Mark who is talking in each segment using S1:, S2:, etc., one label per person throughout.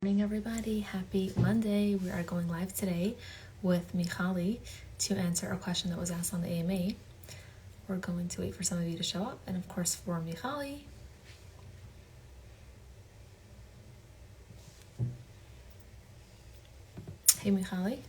S1: Morning, everybody. Happy Monday. We are going live today with Michali to answer a question that was asked on the AMA. We're going to wait for some of you to show up, and of course, for Michali. Hey, Michali.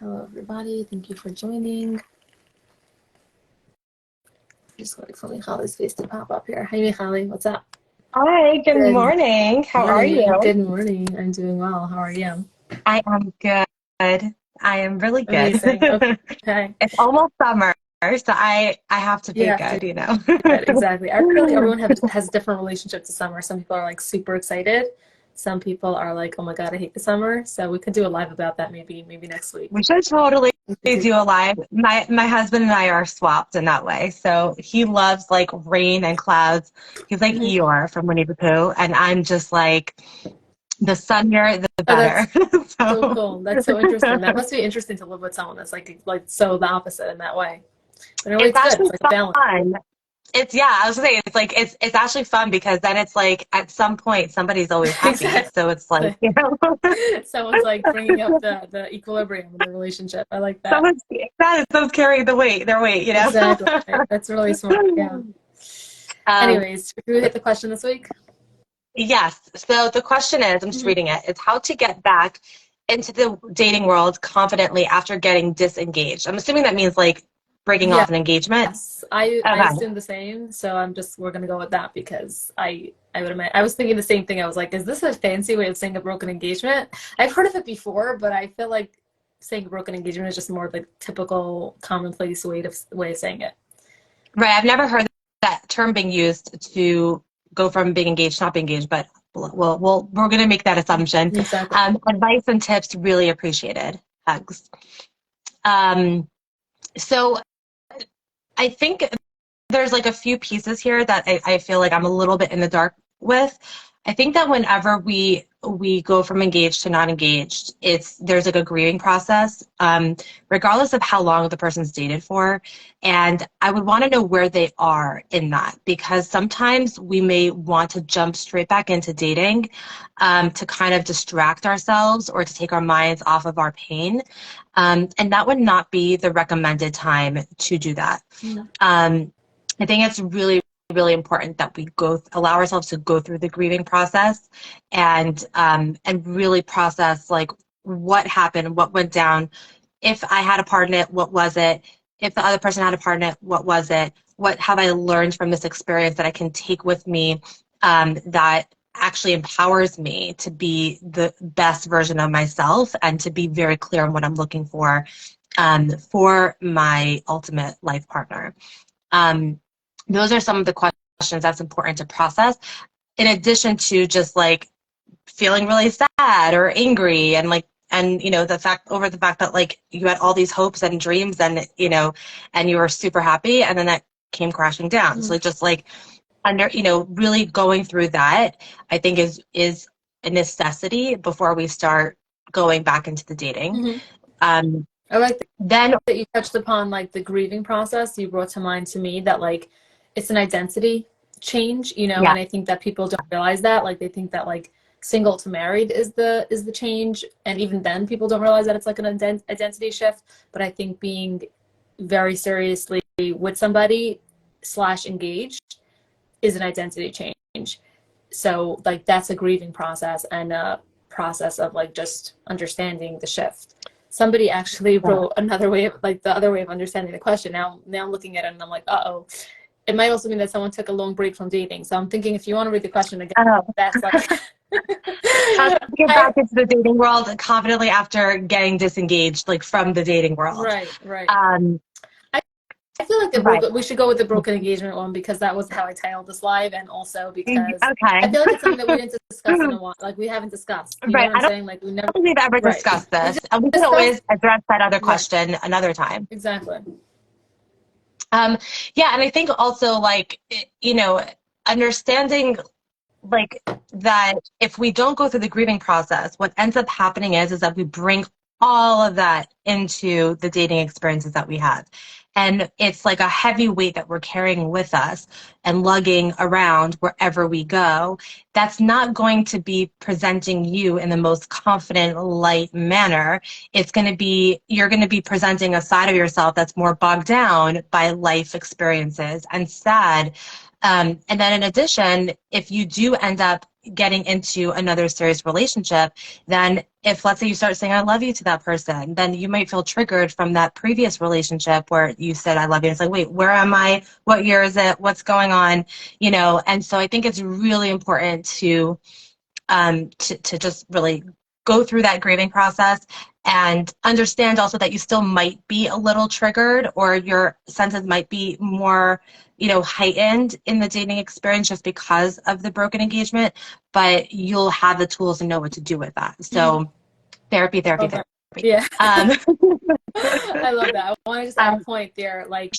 S1: Hello, everybody. Thank you for joining. Just waiting for Michali's face to pop up here. Hey, Michali. What's up?
S2: Hi, good
S1: Good
S2: morning. How are
S1: morning.
S2: you?
S1: Good morning. I'm doing well. How are you?
S2: I am good. I am really good.
S1: Amazing. Okay.
S2: It's almost summer, so I have to
S1: You
S2: be
S1: have to
S2: good, you know.
S1: be good. Exactly. I feel like everyone has a different relationship to summer. Some people are like super excited. Some people are like, oh my God, I hate the summer. So we could do a live about that maybe next week.
S2: We should totally
S1: We could do
S2: do a live. My husband and I are swapped in that way. So he loves like rain and clouds. He's like
S1: Mhm.
S2: Eeyore from Winnie the Pooh, and I'm just like the sunnier the
S1: Oh,
S2: better.
S1: that's so
S2: So
S1: cool. That's so interesting. That must be interesting to live with someone that's like so the opposite in that way. But in a way,
S2: it's
S1: it's good.
S2: actually
S1: It's like a balance.
S2: fun. I was gonna say it's like it's actually fun because then it's like at some point somebody's always happy.
S1: Exactly.
S2: So it's like, you know,
S1: Someone's like bringing up the equilibrium in the relationship. I like that.
S2: someone's carrying their weight, you know.
S1: Exactly. That's really smart. Yeah.
S2: Um,
S1: Anyways, should we hit the question this week?
S2: yes. So the question is, I'm just
S1: Mhm.
S2: reading it. It's how to get back into the dating world confidently after getting disengaged. I'm assuming that means like breaking off an engagement.
S1: Yes, I
S2: Okay.
S1: assume the same. So we're gonna go with that because I would imagine I was thinking the same thing. I was like, is this a fancy way of saying a broken engagement? I've heard of it before, but I feel like saying broken engagement is just more like typical commonplace way of saying it.
S2: Right. I've never heard that term being used to go from being engaged to not being engaged, but we're going to make that assumption.
S1: Exactly.
S2: Advice and tips really appreciated. Hugs. Um, so I think there's like a few pieces here that I feel like I'm a little bit in the dark with. I think that whenever we go from engaged to not engaged, there's like a grieving process, regardless of how long the person's dated for. And I would want to know where they are in that because sometimes we may want to jump straight back into dating to kind of distract ourselves or to take our minds off of our pain. And that would not be the recommended time to do that.
S1: Mhm.
S2: Um, I think it's really, really important that we allow ourselves to go through the grieving process and really process like what happened, what went down. If I had a part in it, what was it? If the other person had a part in it, what was it? What have I learned from this experience that I can take with me that actually empowers me to be the best version of myself and to be very clear on what I'm looking for my ultimate life partner. Um, those are some of the questions that's important to process, in addition to just like feeling really sad or angry and the fact that like you had all these hopes and dreams and you were super happy and then that came crashing down.
S1: Mhm.
S2: So just like really going through that, I think is a necessity before we start going back into the dating.
S1: Mhm.
S2: Um,
S1: I like
S2: then
S1: that you touched upon like the grieving process. You brought to mind to me that like it's an identity change,
S2: yeah,
S1: and I think that people don't realize that. Like they think that like single to married is the change, and even then people don't realize that it's like an identity shift. But I think being very seriously with somebody slash engaged is an identity change. So like that's a grieving process and a process of like just understanding the shift. Somebody actually wrote another way of like the other way of understanding the question. Now I'm looking at it and I'm like, uh-oh. It might also mean that someone took a long break from dating. So I'm thinking if you want to read the question again,
S2: oh,
S1: that's like
S2: how to get
S1: I
S2: back into the dating world confidently after getting disengaged, like from the dating world.
S1: right.
S2: Um,
S1: I feel like
S2: right.
S1: we should go with the broken engagement one because that was how I titled this live, and also because
S2: Okay.
S1: I feel like it's something that we didn't discuss in a while. Like we haven't discussed. You know
S2: Right.
S1: what I'm saying? Like we never.
S2: I don't think we've ever
S1: Right.
S2: discussed
S1: We
S2: this,
S1: just
S2: and we can
S1: discussed.
S2: always address that other
S1: Right.
S2: question another time.
S1: Exactly.
S2: Um, yeah, and I think also like understanding like that if we don't go through the grieving process, what ends up happening is that we bring all of that into the dating experiences that we have. And it's like a heavy weight that we're carrying with us and lugging around wherever we go. That's not going to be presenting you in the most confident, light manner. It's going to be, you're going to be presenting a side of yourself that's more bogged down by life experiences and sad. And then in addition, if you do end up getting into another serious relationship, then if, let's say, you start saying I love you to that person, then you might feel triggered from that previous relationship where you said I love you. It's like, wait, where am I? What year is it? What's going on? You know, and so I think it's really important to just really go through that grieving process and understand also that you still might be a little triggered, or your senses might be more, you know, heightened in the dating experience just because of the broken engagement, but you'll have the tools to know what to do with that. So therapy.
S1: Yeah.
S2: Um,
S1: I love that. I want to just add a point there. Like,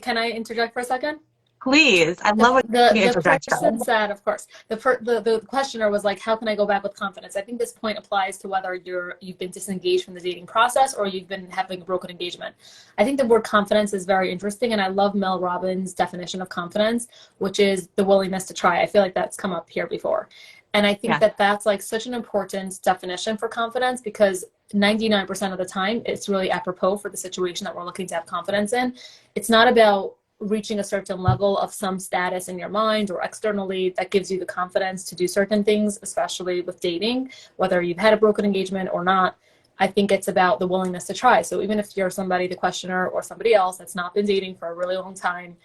S1: can I interject for a second?
S2: Please. I love when you interject.
S1: The person said, of course, the questioner was like, how can I go back with confidence? I think this point applies to whether you've been disengaged from the dating process or you've been having a broken engagement. I think the word confidence is very interesting, and I love Mel Robbins' definition of confidence, which is the willingness to try. I feel like that's come up here before. And I think that that's like such an important definition for confidence, because 99% of the time it's really apropos for the situation that we're looking to have confidence in. It's not about reaching a certain level of some status in your mind or externally that gives you the confidence to do certain things, especially with dating, whether you've had a broken engagement or not. I think it's about the willingness to try. So even if you're somebody, the questioner, or somebody else that's not been dating for a really long time,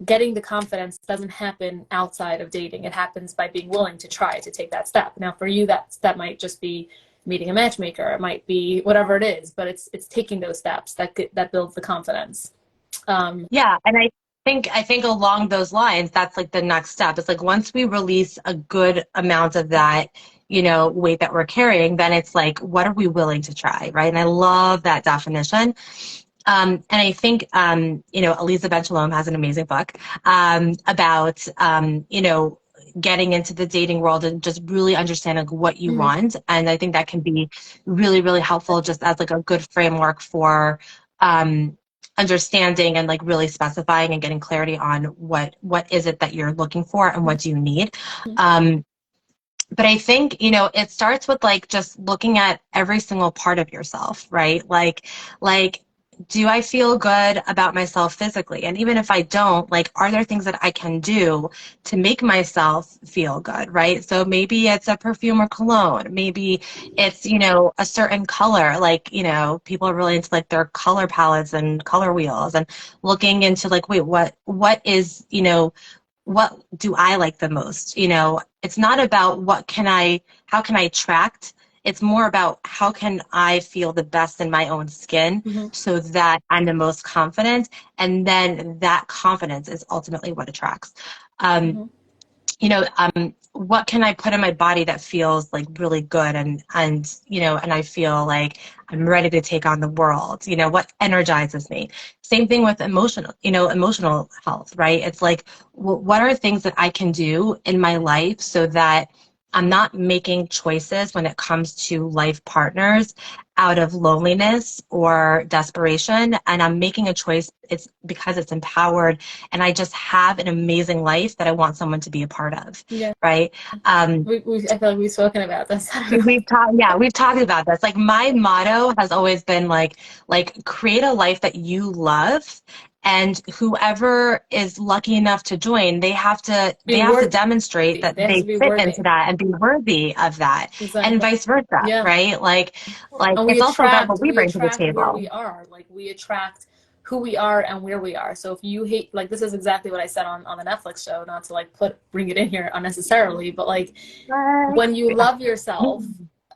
S1: getting the confidence doesn't happen outside of dating. It happens by being willing to try to take that step. Now for you, that might just be meeting a matchmaker. It might be whatever it is, but it's taking those steps that builds the confidence.
S2: Yeah, and I think along those lines, that's like the next step. It's like once we release a good amount of that, you know, weight that we're carrying, then it's like, what are we willing to try, right? And I love that definition. And I think, you know, Elisa Benchalom has an amazing book about, you know, getting into the dating world and just really understanding what you want. And I think that can be really, really helpful just as like a good framework for understanding and like really specifying and getting clarity on what is it that you're looking for and what do you need. But I think, you know, it starts with like just looking at every single part of yourself, right? Like, do I feel good about myself physically? And even if I don't, like, are there things that I can do to make myself feel good, right? So maybe it's a perfume or cologne. Maybe it's, you know, a certain color. Like, you know, people are really into like their color palettes and color wheels and looking into like, wait, what is, you know, what do I like the most? You know, it's not about how can I attract. It's more about how can I feel the best in my own skin so that I'm the most confident. And then that confidence is ultimately what attracts. You know, what can I put in my body that feels like really good and you know, and I feel like I'm ready to take on the world. You know, what energizes me. Same thing with emotional health, right? It's like, what are things that I can do in my life so that I'm not making choices when it comes to life partners out of loneliness or desperation, and I'm making a choice it's because it's empowered and I just have an amazing life that I want someone to be a part of.
S1: Yeah.
S2: Right.
S1: I feel like we've spoken about this.
S2: We've talked about this. Like my motto has always been like create a life that you love. And whoever is lucky enough to join, they have to demonstrate that they fit into that and be worthy of that, and vice versa, right? Like it's also about what we bring to the table.
S1: Where we are, like we attract who we are and where we are. So if you hate, like this is exactly what I said on the Netflix show, not to like bring it in here unnecessarily, but like when you love yourself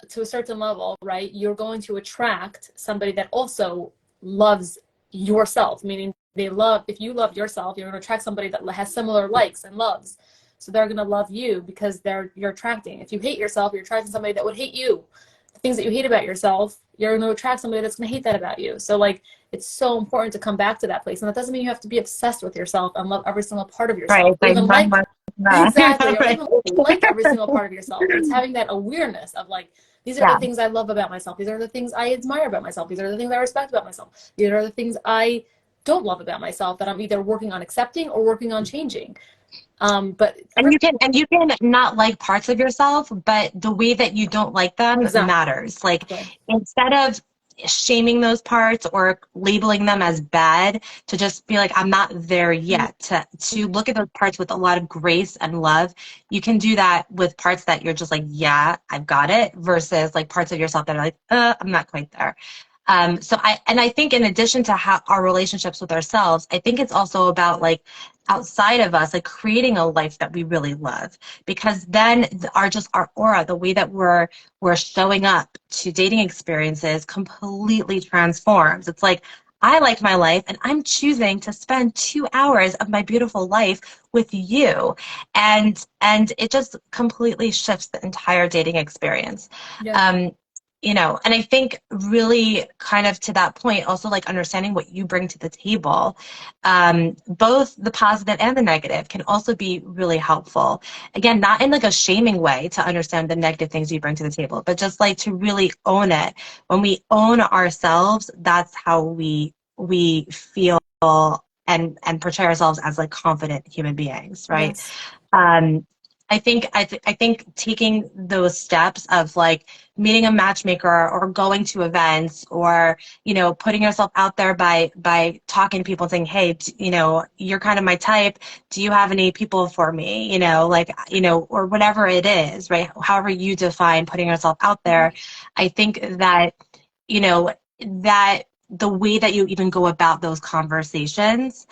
S1: to a certain level, right, you're going to attract somebody that also loves yourself, meaning if you love yourself, you're going to attract somebody that has similar likes and loves. So they're going to love you because you're attracting. If you hate yourself, you're attracting somebody that would hate you. The things that you hate about yourself, you're going to attract somebody that's going to hate that about you. So like, it's so important to come back to that place. And that doesn't mean you have to be obsessed with yourself and love every single part of yourself.
S2: Right.
S1: Exactly. Or even like every single part of yourself. It's having that awareness of like, These are
S2: Yeah.
S1: the things I love about myself. These are the things I admire about myself. These are the things I respect about myself. These are the things I don't love about myself that I'm either working on accepting or working on changing. But
S2: You can not like parts of yourself, but the way that you don't like them
S1: exactly.
S2: matters. Like, instead of shaming those parts or labeling them as bad, to just be like, I'm not there yet. To look at those parts with a lot of grace and love. You can do that with parts that you're just like, yeah, I've got it, versus like parts of yourself that are like, I'm not quite there. I think in addition to how our relationships with ourselves, I think it's also about like outside of us, like creating a life that we really love, because then our aura, the way that we're showing up to dating experiences completely transforms. It's like, I like my life and I'm choosing to spend 2 hours of my beautiful life with you. And it just completely shifts the entire dating experience.
S1: Yeah.
S2: And I think really kind of to that point, also like understanding what you bring to the table, both the positive and the negative can also be really helpful. Again, not in like a shaming way to understand the negative things you bring to the table, but just like to really own it. When we own ourselves, that's how we feel and portray ourselves as like confident human beings, right?
S1: Yes.
S2: I think taking those steps of like meeting a matchmaker or going to events, or putting yourself out there by talking to people and saying, hey, you're kind of my type, do you have any people for me, or whatever it is, right? However you define putting yourself out there. I think that that the way that you even go about those conversations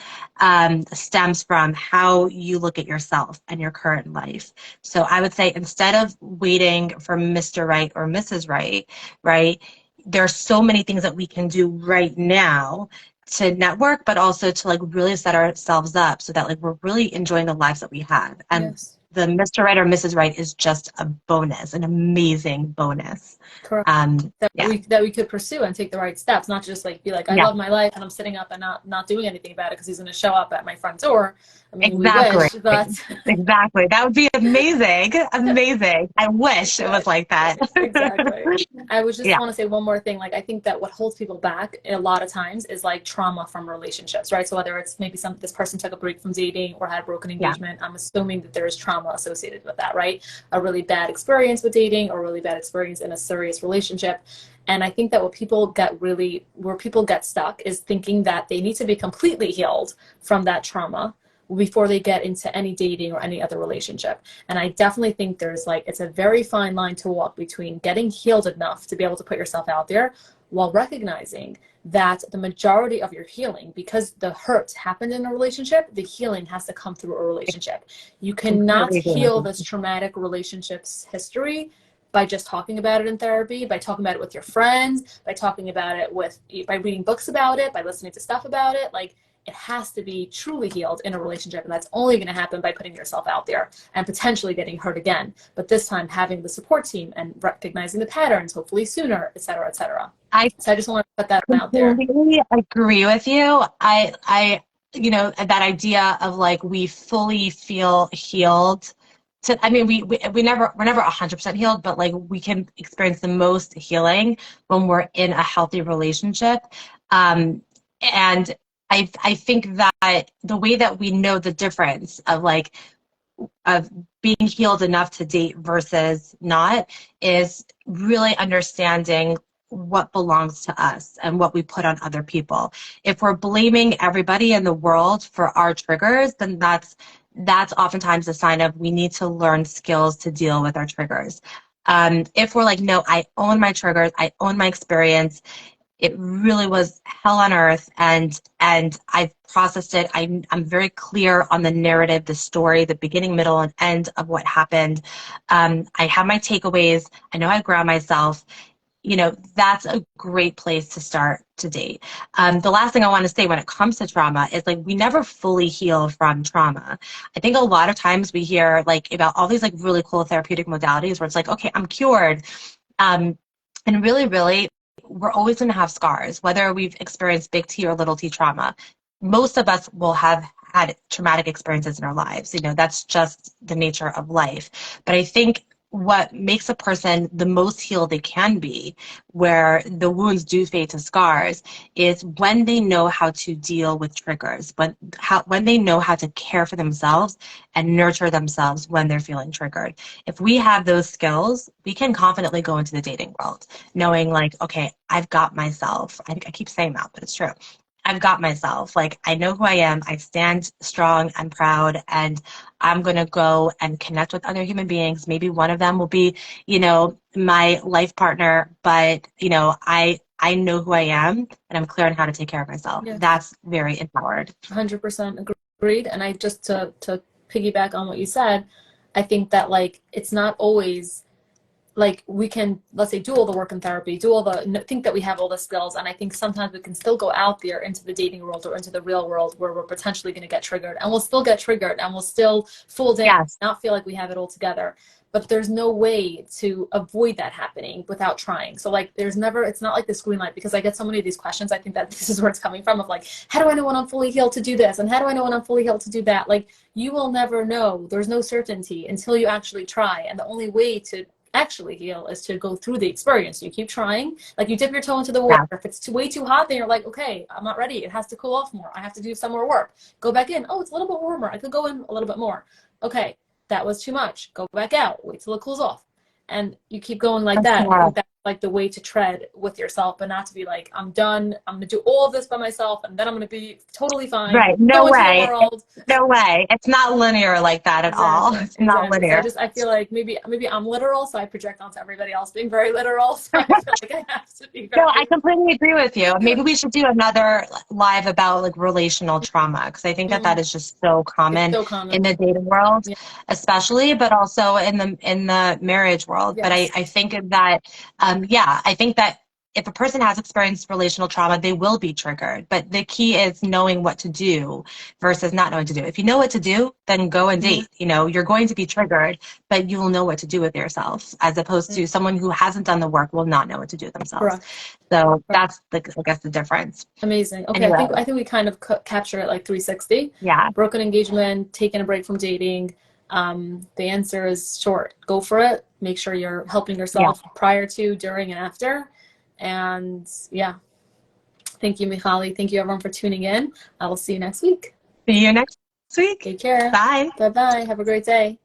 S2: stems from how you look at yourself and your current life. So I would say, instead of waiting for Mr. Right or Mrs. Right, right, there are so many things that we can do right now to network, but also to like really set ourselves up so that like we're really enjoying the lives that we have. And
S1: Yes.
S2: the Mr. Right or Mrs. Right is just a bonus, an amazing bonus.
S1: Correct. That
S2: Yeah.
S1: we could pursue and take the right steps, not just like be like, I
S2: Yeah.
S1: love my life and I'm sitting up and not doing anything about it because he's going to show up at my front door. I mean, we
S2: Exactly.
S1: wish, but
S2: Exactly. That would be amazing. Amazing. I wish it was like that.
S1: exactly. I would just
S2: Yeah.
S1: want to say one more thing. Like, I think that what holds people back a lot of times is like trauma from relationships, right? So whether it's maybe this person took a break from dating or had a broken
S2: Yeah.
S1: engagement, I'm assuming that there is trauma associated with that, right? A really bad experience with dating or a really bad experience in a serious relationship. And I think that where people get stuck is thinking that they need to be completely healed from that trauma before they get into any dating or any other relationship. And I definitely think it's a very fine line to walk between getting healed enough to be able to put yourself out there while recognizing that the majority of your healing, because the hurt happened in a relationship, the healing has to come through a relationship. You cannot
S2: Completely agree with
S1: heal
S2: you.
S1: this traumatic relationships history by just talking about it in therapy, by talking about it with your friends, by reading books about it, by listening to stuff about it. Like, it has to be truly healed in a relationship, and that's only going to happen by putting yourself out there and potentially getting hurt again, but this time having the support team and recognizing the patterns, hopefully sooner, et cetera, et cetera.
S2: I
S1: So I just want to put that out there.
S2: completely agree with you. That idea of like we fully feel healed. I mean, we're never 100% healed, but like we can experience the most healing when we're in a healthy relationship. And I think that the way that we know the difference of being healed enough to date versus not is really understanding what belongs to us and what we put on other people. If we're blaming everybody in the world for our triggers, then that's oftentimes a sign of we need to learn skills to deal with our triggers. If we're like, no, I own my triggers, I own my experience, it really was hell on earth, and I've processed it. I'm very clear on the narrative, the story, the beginning, middle, and end of what happened. I have my takeaways. I know I ground myself. That's a great place to start to date. The last thing I want to say when it comes to trauma is like we never fully heal from trauma. I think a lot of times we hear like about all these like really cool therapeutic modalities where it's like, okay, I'm cured. And really, we're always going to have scars, whether we've experienced big T or little t trauma. Most of us will have had traumatic experiences in our lives. That's just the nature of life. But I think what makes a person the most healed they can be, where the wounds do fade to scars, is when they know how to deal with triggers, when they know how to care for themselves and nurture themselves when they're feeling triggered. If we have those skills, we can confidently go into the dating world, knowing like, okay, I've got myself. I keep saying that, but it's true. I've got myself. Like, I know who I am. I stand strong and proud, and I'm going to go and connect with other human beings. Maybe one of them will be, my life partner, but, I know who I am, and I'm clear on how to take care of myself.
S1: Yes.
S2: That's very empowered.
S1: 100% agreed. And I just to piggyback on what you said, I think that like it's not always like we can, let's say, do all the work in therapy, think that we have all the skills. And I think sometimes we can still go out there into the dating world or into the real world where we're potentially going to get triggered, and we'll still get triggered and we'll still fall down,
S2: Yes.
S1: not feel like we have it all together. But there's no way to avoid that happening without trying. So like it's not like this green light, because I get so many of these questions. I think that this is where it's coming from, of like, how do I know when I'm fully healed to do this? And how do I know when I'm fully healed to do that? Like, you will never know. There's no certainty until you actually try. And the only way to actually heal is to go through the experience. You keep trying, like you dip your toe into the water.
S2: Yeah.
S1: If it's way too hot, then you're like, okay, I'm not ready. It has to cool off more. I have to do some more work. Go back in. Oh, it's a little bit warmer. I could go in a little bit more. Okay, that was too much. Go back out. Wait till it cools off. And you keep going like that. I think that's like the way to tread with yourself, but not to be like, I'm done. I'm going to do all of this by myself, and then I'm going to be totally fine.
S2: Right. No way.
S1: World.
S2: No way. It's not linear like that at all. It's not linear.
S1: So I feel like maybe I'm literal, so I project onto everybody else being very literal. So I feel like I have to be very...
S2: No, I completely agree with you. Maybe we should do another live about like relational trauma, because I think that is just so common, in the dating world, especially, but also in the marriage world. Yes. But I think that I think that if a person has experienced relational trauma, they will be triggered. But the key is knowing what to do versus not knowing what to do. If you know what to do, then go and date. You're going to be triggered, but you will know what to do with yourself, as opposed to someone who hasn't done the work will not know what to do themselves. Correct. So that's I guess the difference.
S1: Amazing. Okay, anyway. I think we kind of capture it like 360.
S2: Yeah.
S1: Broken engagement, taking a break from dating. The answer is short. Go for it. Make sure you're helping yourself prior to, during, and after. And thank you, Michali. Thank you, everyone, for tuning in. I will see you next week.
S2: See you next week.
S1: Take care.
S2: Bye.
S1: Bye-bye. Have a great day.